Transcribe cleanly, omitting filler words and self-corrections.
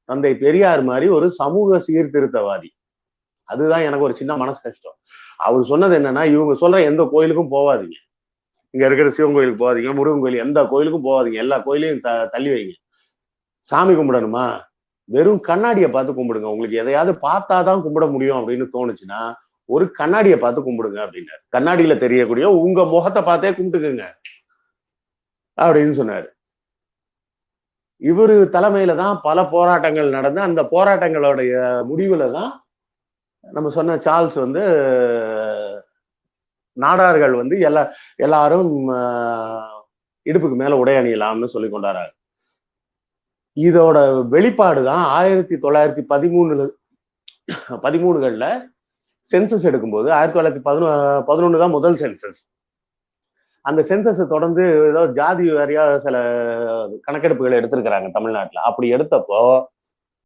தந்தை பெரியார் மாதிரி ஒரு சமூக சீர்திருத்தவாதி. அதுதான் எனக்கு ஒரு சின்ன மனசு கஷ்டம். அவர் சொன்னது என்னன்னா, இவங்க சொல்ற எந்த கோயிலுக்கும் போவாதீங்க, இங்க இருக்கிற சிவன் கோயிலுக்கு போவாதீங்க, முருகன் கோயில் எந்த கோயிலுக்கும் போவாதீங்க, எல்லா கோயிலையும் தள்ளி வைங்க. சாமி கும்பிடணுமா, வெறும் கண்ணாடியை பார்த்து கும்பிடுங்க. உங்களுக்கு எதையாவது பார்த்தாதான் கும்பிட முடியும் அப்படின்னு தோணுச்சுன்னா ஒரு கண்ணாடியை பார்த்து கும்பிடுங்க அப்படின்னாரு. கண்ணாடியில தெரியக்கூடிய உங்க முகத்தை பார்த்தே கும்பிட்டுக்குங்க அப்படின்னு சொன்னாரு. இவரு தலைமையில தான் பல போராட்டங்கள் நடந்து, அந்த போராட்டங்களுடைய முடிவுல தான் நம்ம சொன்ன சார்ல்ஸ் வந்து நாடார்கள் வந்து எல்லாரும் இடுப்புக்கு மேல உடை அணியலாம்னு சொல்லி கொண்டாடுறாங்க. இதோட வெளிப்பாடுதான் 1913 சென்சஸ் எடுக்கும்போது 1911 தான் முதல் சென்சஸ். அந்த சென்சஸ் தொடர்ந்து ஏதோ ஜாதி வாரியா சில கணக்கெடுப்புகள் எடுத்திருக்கிறாங்க தமிழ்நாட்டுல. அப்படி எடுத்தப்போ